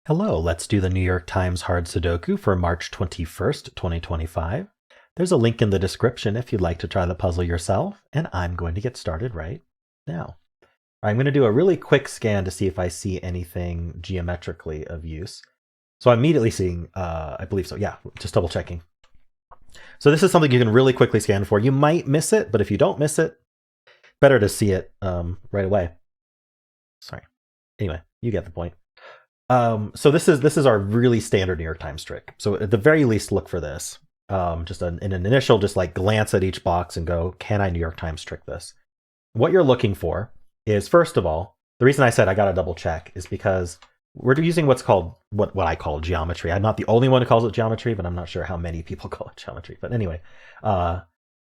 Hello, let's do the New York Times Hard Sudoku for March 21st, 2025. There's a link in the description if you'd like to try the puzzle yourself, and I'm going to get started right now. I'm going to do a really quick scan to see if I see anything geometrically of use. So I'm immediately seeing, I believe so, yeah, just double checking. So this is something you can really quickly scan for. You might miss it, but if you don't miss it, better to see it right away. Sorry. Anyway, you get the point. So this is our really standard New York Times trick. So at the very least, look for this. Just in an initial, just like glance at each box and go, can I New York Times trick this? What you're looking for is, first of all, the reason I said I got to double check is because we're using what's called, what I call geometry. I'm not the only one who calls it geometry, but I'm not sure how many people call it geometry. But anyway, I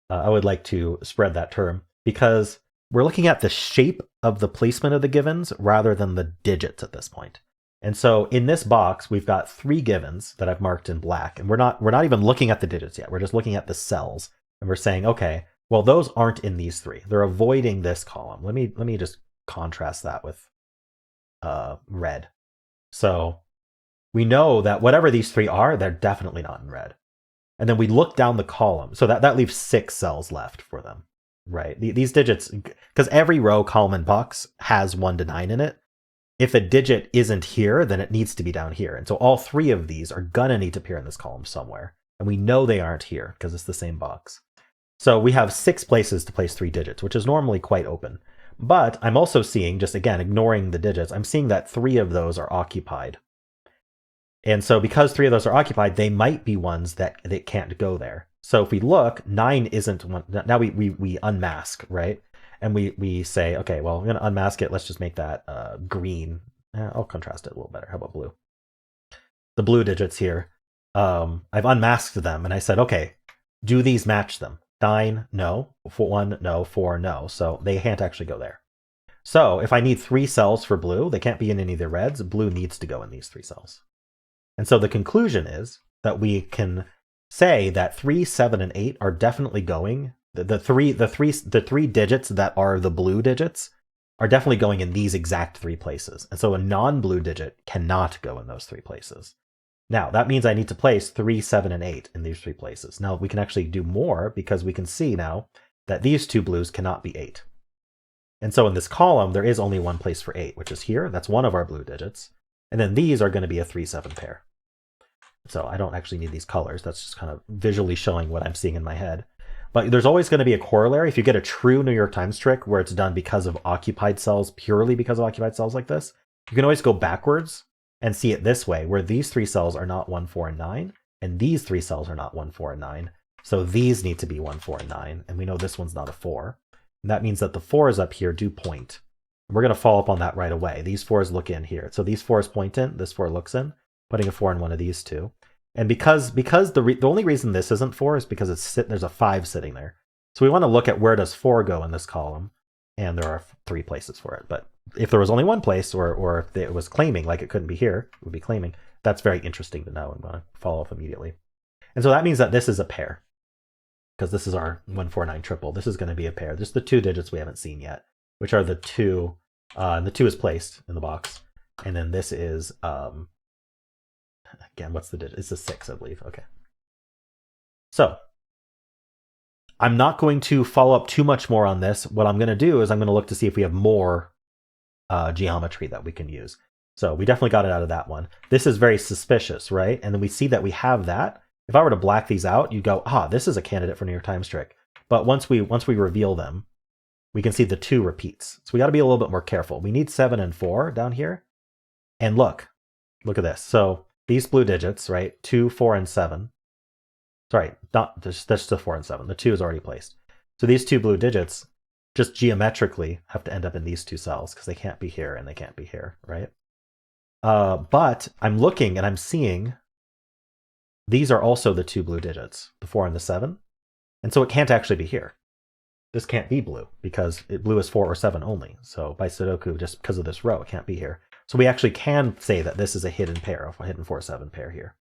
would like to spread that term because we're looking at the shape of the placement of the givens rather than the digits at this point. And so in this box, we've got 3 givens that I've marked in black, and we're not even looking at the digits yet. We're just looking at the cells, and we're saying, okay, well, those aren't in these 3. They're avoiding this column. Let me just contrast that with red. So we know that whatever these 3 are, they're definitely not in red. And then we look down the column, so that leaves 6 cells left for them, right? These digits, because every row, column, and box has 1 to 9 in it. If a digit isn't here, then it needs to be down here. And so all 3 of these are gonna need to appear in this column somewhere. And we know they aren't here because it's the same box. So we have 6 places to place 3 digits, which is normally quite open. But I'm also seeing, just again, ignoring the digits, I'm seeing that 3 of those are occupied. And so because 3 of those are occupied, they might be ones that can't go there. So if we look, 9 isn't one. Now we unmask, right? And we say, okay, well, I'm going to unmask it. Let's just make that green. I'll contrast it a little better. How about blue? The blue digits here, I've unmasked them. And I said, okay, do these match them? 9, no. 1, no. 4, no. So they can't actually go there. So if I need 3 cells for blue, they can't be in any of the reds. Blue needs to go in these 3 cells. And so the conclusion is that we can say that 3, 7, and 8 are definitely going. The three digits that are the blue digits are definitely going in these exact 3 places. And so a non-blue digit cannot go in those 3 places. Now, that means I need to place 3, 7, and 8 in these 3 places. Now, we can actually do more because we can see now that these 2 blues cannot be 8. And so in this column, there is only 1 place for 8, which is here. That's one of our blue digits. And then these are going to be a 3, 7 pair. So I don't actually need these colors. That's just kind of visually showing what I'm seeing in my head. But there's always going to be a corollary. If you get a true New York Times trick where it's done because of occupied cells, purely because of occupied cells like this, you can always go backwards and see it this way, where these 3 cells are not 1, 4, and 9, and these 3 cells are not 1, 4, and 9. So these need to be 1, 4, and 9, and we know this one's not a 4. And that means that the 4s up here do point. And we're going to follow up on that right away. These 4s look in here. So these 4s point in, this 4 looks in, putting a 4 in one of these 2. And because the only reason this isn't 4 is because there's a 5 sitting there. So we want to look at where does 4 go in this column, and there are 3 places for it. But if there was only 1 place, or if it was claiming like it couldn't be here, it would be claiming. That's very interesting to know. I'm going to follow up immediately. And so that means that this is a pair, because this is our 149 triple. This is going to be a pair. Just the 2 digits we haven't seen yet, which are the 2. And the 2 is placed in the box, and then this is again, what's the digit? It's a 6, I believe. Okay. So I'm not going to follow up too much more on this. What I'm going to do is I'm going to look to see if we have more geometry that we can use. So we definitely got it out of that one. This is very suspicious, right? And then we see that we have that. If I were to black these out, you'd go, this is a candidate for New York Times trick. But once we reveal them, we can see the 2 repeats. So we got to be a little bit more careful. We need 7 and 4 down here. And look at this. So these blue digits, right? 2, 4, and 7. Sorry, that's just the 4 and 7. The 2 is already placed. So these 2 blue digits just geometrically have to end up in these 2 cells because they can't be here and they can't be here, right? But I'm looking and I'm seeing these are also the 2 blue digits, the 4 and the 7. And so it can't actually be here. This can't be blue because blue is 4 or 7 only. So by Sudoku, just because of this row, it can't be here. So we actually can say that this is a hidden pair, a hidden 4-7 pair here.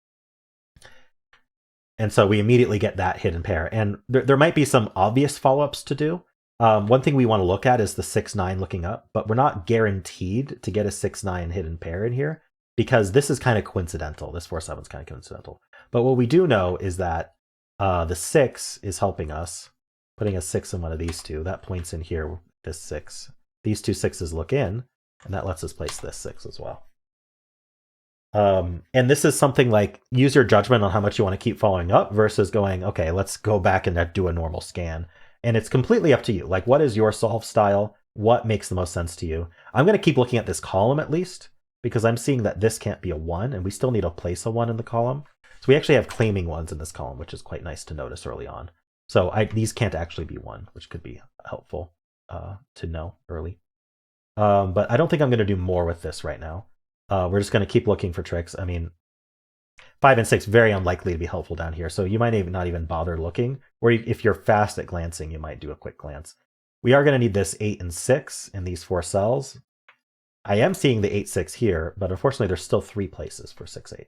And so we immediately get that hidden pair. And there might be some obvious follow-ups to do. One thing we want to look at is the 6-9 looking up, but we're not guaranteed to get a 6-9 hidden pair in here because this is kind of coincidental. This 4-7 is kind of coincidental. But what we do know is that the 6 is helping us, putting a 6 in one of these two. That points in here, this 6. These two 6s look in, and that lets us place this 6 as well. And this is something like, use your judgment on how much you want to keep following up versus going, okay, let's go back and do a normal scan. And it's completely up to you. Like, what is your solve style? What makes the most sense to you? I'm going to keep looking at this column at least, because I'm seeing that this can't be a 1, and we still need to place a 1 in the column. So we actually have claiming 1s in this column, which is quite nice to notice early on. So these can't actually be 1, which could be helpful to know early. But I don't think I'm going to do more with this right now. We're just going to keep looking for tricks. I mean, 5 and 6, very unlikely to be helpful down here. So you might not even bother looking. Or if you're fast at glancing, you might do a quick glance. We are going to need this 8 and 6 in these 4 cells. I am seeing the 8, 6 here, but unfortunately there's still 3 places for 6, 8.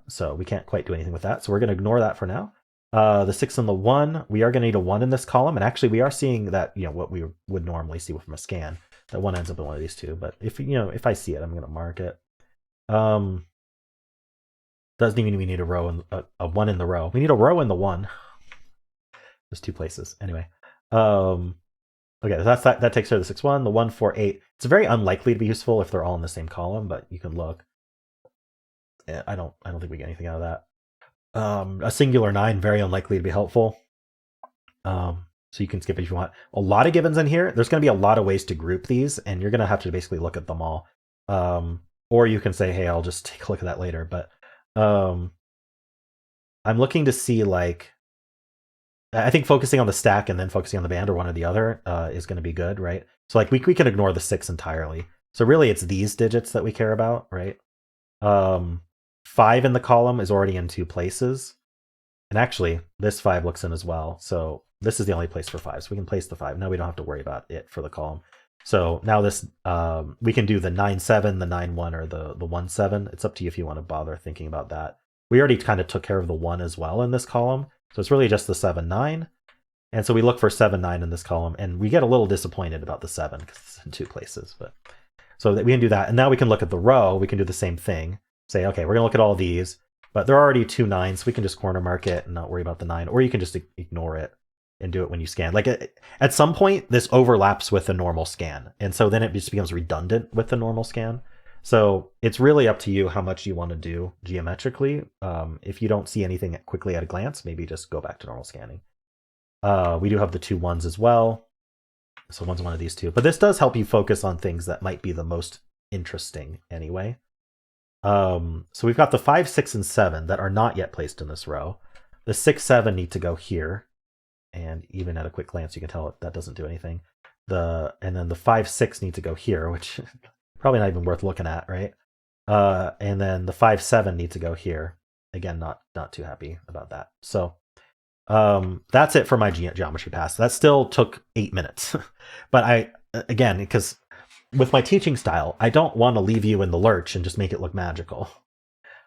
So we can't quite do anything with that. So we're going to ignore that for now. The 6 and the 1, we are going to need a 1 in this column. And actually we are seeing that, what we would normally see from a scan. That 1 ends up in one of these two, but if I see it, I'm going to mark it. Doesn't even mean we need a row and a 1 in the row. We need a row in the 1. There's 2 places anyway. Okay, so that takes care of the 6, 1, the 1, 4, 8. It's very unlikely to be useful if they're all in the same column, but you can look. I don't think we get anything out of that. A singular 9, very unlikely to be helpful. So you can skip it if you want. A lot of givens in here. There's going to be a lot of ways to group these, and you're going to have to basically look at them all. Or you can say, hey, I'll just take a look at that later. But I'm looking to see, like, I think focusing on the stack and then focusing on the band or one or the other is going to be good, right? So like we can ignore the 6 entirely. So really it's these digits that we care about, right? 5 in the column is already in 2 places. And actually, this 5 looks in as well. So this is the only place for 5. So we can place the 5. Now we don't have to worry about it for the column. So now this, we can do the 9-7, the 9-1, or the 1-7. It's up to you if you want to bother thinking about that. We already kind of took care of the 1 as well in this column. So it's really just the 7-9. And so we look for 7-9 in this column. And we get a little disappointed about the 7 because it's in 2 places. But so that we can do that. And now we can look at the row. We can do the same thing. Say, okay, we're going to look at all these. But there are already 2 9s, so we can just corner mark it and not worry about the 9. Or you can just ignore it and do it when you scan. Like at some point, this overlaps with a normal scan. And so then it just becomes redundant with the normal scan. So it's really up to you how much you want to do geometrically. If you don't see anything quickly at a glance, maybe just go back to normal scanning. We do have the 2 1s as well. So one's one of these 2. But this does help you focus on things that might be the most interesting anyway. So we've got the 5, 6, and 7 that are not yet placed in this row. The 6, 7 need to go here. And even at a quick glance, you can tell that doesn't do anything. And then the 5, 6 need to go here, which probably not even worth looking at, right? And then the 5, 7 need to go here. Again, not too happy about that. So that's it for my geometry pass. That still took 8 minutes. But again, because with my teaching style, I don't want to leave you in the lurch and just make it look magical.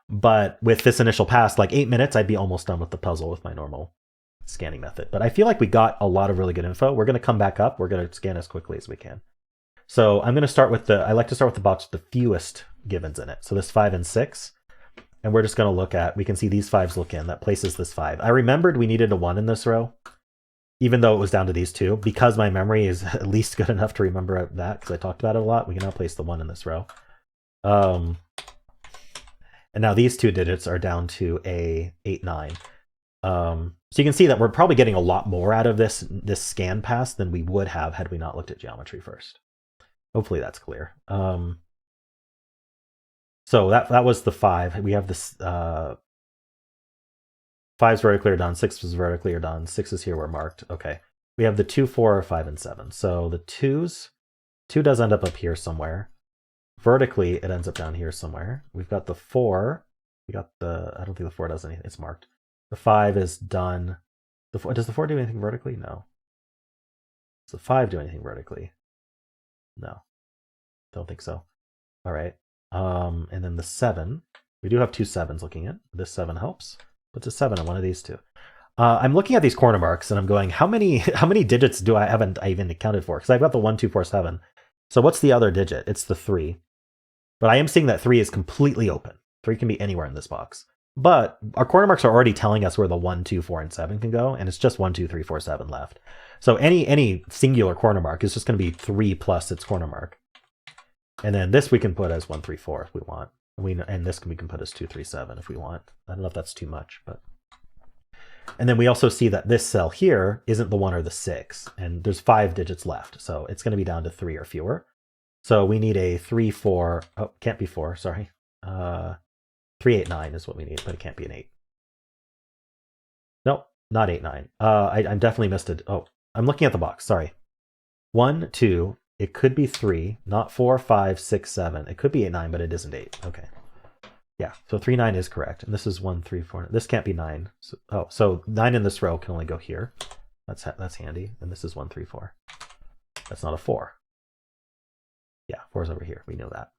But with this initial pass, like 8 minutes, I'd be almost done with the puzzle with my normal scanning method. But I feel like we got a lot of really good info. We're going to come back up. We're going to scan as quickly as we can. So I'm going to start with I like to start with the box with the fewest givens in it. So this 5 and 6. And we're just going to look at, we can see these 5s look in. That places this 5. I remembered we needed a 1 in this row, even though it was down to these 2. Because my memory is at least good enough to remember that, because I talked about it a lot, we can now place the 1 in this row. And now these 2 digits are down to a 8, 9. So you can see that we're probably getting a lot more out of this scan pass than we would have had we not looked at geometry first. Hopefully that's clear. So that was the 5. We have this 5's vertically are done, 6 was vertically are done, 6's here were marked. Okay. We have the 2, 4, 5, and 7. So the 2 does end up here somewhere. Vertically, it ends up down here somewhere. We've got the 4. I don't think the 4 does anything. It's marked. The 5 is done. Does the 4 do anything vertically? No. Does the 5 do anything vertically? No. Don't think so. All right. And then the 7. We do have 2 7s looking at. This 7 helps. Puts a 7 on one of these 2. I'm looking at these corner marks and I'm going, how many digits do I haven't I even accounted for? Because I've got the 1, 2, 4, 7. So what's the other digit? It's the 3. But I am seeing that 3 is completely open. 3 can be anywhere in this box. But our corner marks are already telling us where the 1, 2, 4, and 7 can go, and it's just 1, 2, 3, 4, 7 left. So any singular corner mark is just going to be 3 plus its corner mark. And then this we can put as 1, 3, 4 if we want. And this we can put as 2, 3, 7 if we want. I don't know if that's too much, but. And then we also see that this cell here isn't the 1 or the 6, and there's 5 digits left, so it's going to be down to 3 or fewer. So we need a 3, 4. Oh, can't be 4. Sorry. 3, 8, 9 is what we need, but it can't be an 8. Nope, not 8, 9. I definitely missed it. Oh, I'm looking at the box. Sorry. 1, 2. It could be 3, not 4, 5, 6, 7. It could be 8, 9, but it isn't 8. Okay. Yeah, so 3, 9 is correct. And this is 1, 3, 4. This can't be 9. So 9 in this row can only go here. That's handy. And this is 1, 3, 4. That's not a 4. Yeah, 4 is over here. We know that.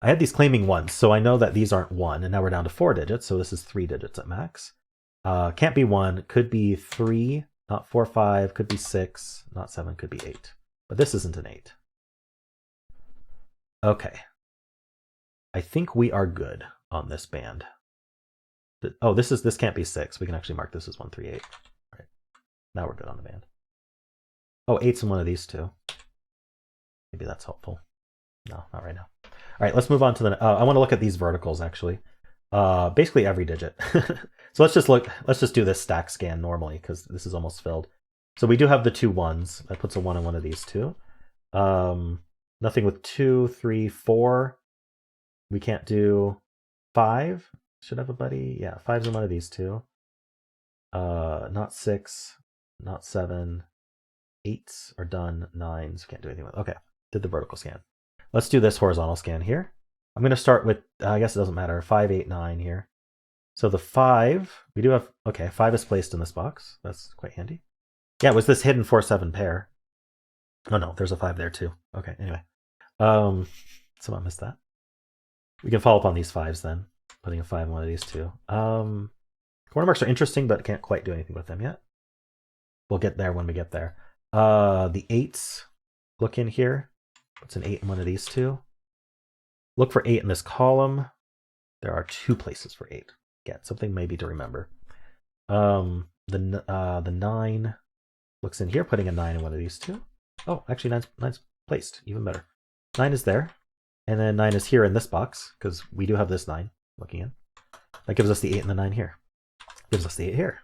I had these claiming 1s, so I know that these aren't 1. And now we're down to 4 digits, so this is 3 digits at max. Can't be 1. Could be 3, not 4, 5. Could be 6, not 7. Could be 8. But this isn't an 8. Okay. I think we are good on this band. Oh, this can't be 6. We can actually mark this as 1, 3, 8. All right. Now we're good on the band. Oh, 8's in one of these two. Maybe that's helpful. No, not right now. All right, let's move on to the. I want to look at these verticals actually. Basically every digit. So let's just do this stack scan normally because this is almost filled. So we do have the 2 1s. That puts a 1 in one of these two. Nothing with 2, 3, 4. We can't do 5. Should have a buddy. Yeah, 5's in one of these two. Not 6, not 7. 8s are done. 9s can't do anything with. Okay, did the vertical scan. Let's do this horizontal scan here. I'm going to start with, I guess it doesn't matter, 5, 8, 9 here. So the 5, we do have, okay, 5 is placed in this box. That's quite handy. Yeah, it was this hidden 4, 7 pair. Oh no, there's a 5 there too. Okay, anyway. Someone missed that. We can follow up on these 5s then, putting a 5 in one of these two. Corner marks are interesting, but can't quite do anything with them yet. We'll get there when we get there. The 8s, look in here. What's an 8 in one of these two? Look for 8 in this column. There are 2 places for 8. Get something maybe to remember. The 9 looks in here, putting a 9 in one of these two. Oh, actually 9's placed, even better. 9 is there. And then 9 is here in this box, because we do have this 9 looking in. That gives us the 8 and the 9 here. Gives us the 8 here.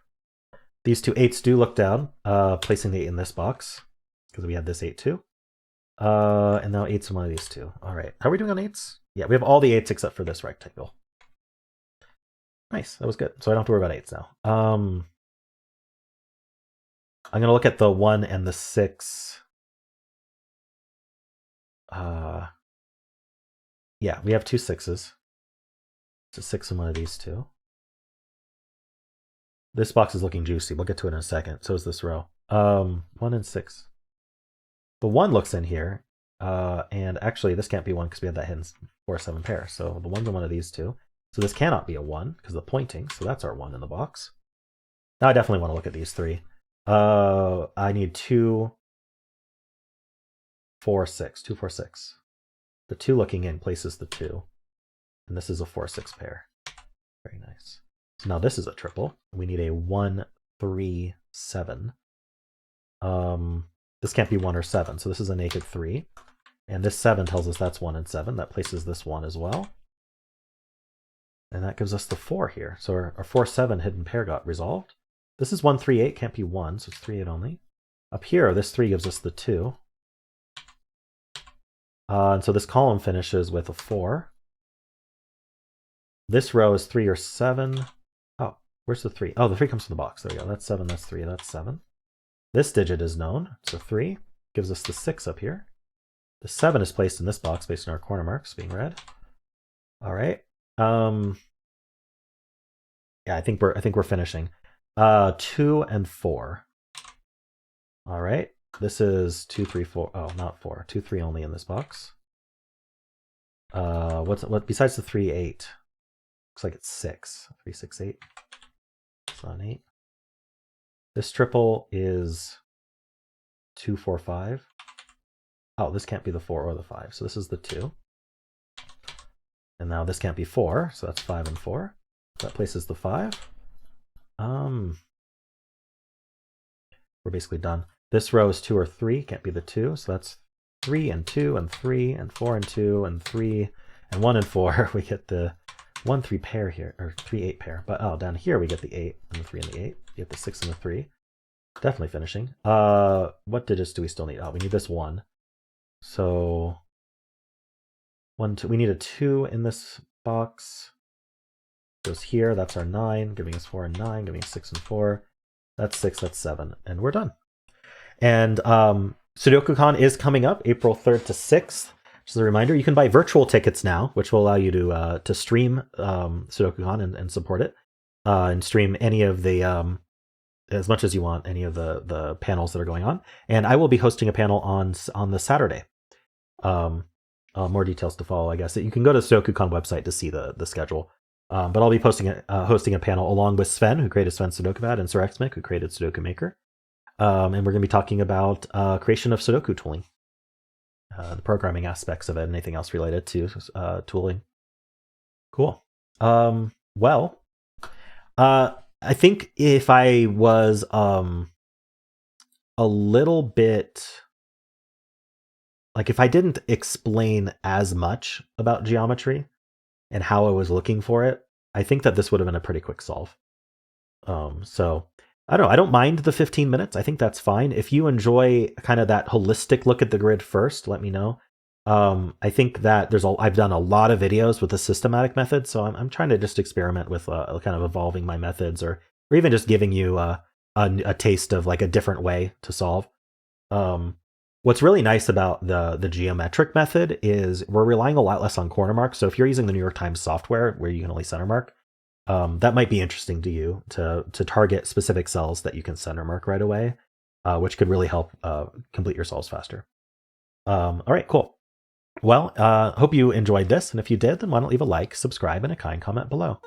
These two 8s do look down, placing the 8 in this box, because we had this 8 too. And now 8's in one of these two. All right. How are we doing on 8s? Yeah, we have all the 8s except for this rectangle. Nice. That was good. So I don't have to worry about 8s now. I'm going to look at the 1 and the 6. Yeah, we have 2 6s. It's a 6 in one of these two. This box is looking juicy. We'll get to it in a second. So is this row. 1 and 6. The 1 looks in here. And actually, this can't be 1 because we have that hidden 4, 7 pair. So the 1's in one of these two. So this cannot be a 1 because of the pointing. So that's our 1 in the box. Now I definitely want to look at these 3. I need 2, 4, 6. 2, 4, 6. The 2 looking in places the 2. And this is a 4, 6 pair. Very nice. So now this is a triple. We need a 1, 3, 7. This can't be 1 or 7. So this is a naked 3. And this 7 tells us that's 1 and 7. That places this 1 as well. And that gives us the 4 here. So our 4, 7 hidden pair got resolved. This is 1, 3, 8. Can't be 1. So it's 3, 8 only. Up here, this 3 gives us the 2. And so this column finishes with a 4. This row is 3 or 7. Oh, where's the 3? Oh, the 3 comes from the box. There we go. That's 7, that's 3, that's 7. This digit is known. So 3 gives us the 6 up here. The 7 is placed in this box based on our corner marks being red. All right. Yeah, I think we're finishing. 2 and 4. All right. This is 2, 3, 4. Oh, not 4. 2, 3 only in this box. What besides the 3, 8? Looks like it's 6. 3, 6, 8. It's not an 8. This triple is 2, 4, 5. Oh, this can't be the 4 or the 5. So this is the 2. And now this can't be 4, so that's 5 and 4. That places the 5. We're basically done. This row is 2 or 3, can't be the 2, so that's 3 and 2 and 3 and 4 and 2 and 3 and 1 and 4. We get the 1, 3 pair here, or 3, 8 pair. But down here we get the 8 and the 3 and the 8. You get the 6 and the 3. Definitely finishing. What digits do we still need? We need this 1. So 1, 2. We need a 2 in this box. Goes here. That's our 9, giving us 4 and 9, giving us 6 and 4. That's 6. That's 7, and we're done. And SudokuCon is coming up April 3rd to 6th. Just a reminder, you can buy virtual tickets now, which will allow you to stream SudokuCon and support it, and stream any of the as much as you want, any of the panels that are going on. And I will be hosting a panel on the Saturday. More details to follow, I guess. You can go to SudokuCon website to see the schedule. But I'll be hosting a panel along with Sven, who created Sven SudokuPad, and Sir Xmic, who created Sudoku Maker. And we're going to be talking about creation of Sudoku tooling, the programming aspects of it, and anything else related to tooling. Cool. Well, I think if I was a little bit, like if I didn't explain as much about geometry and how I was looking for it, I think that this would have been a pretty quick solve. So I don't know. I don't mind the 15 minutes. I think that's fine. If you enjoy kind of that holistic look at the grid first, let me know. I think that I've done a lot of videos with the systematic method, so I'm trying to just experiment with kind of evolving my methods, or even just giving you a taste of like a different way to solve. What's really nice about the geometric method is we're relying a lot less on corner marks. So if you're using the New York Times software where you can only center mark, that might be interesting to you to target specific cells that you can center mark right away, which could really help complete your solves faster. All right, cool. Well, hope you enjoyed this, and if you did, then why don't leave a like, subscribe, and a kind comment below.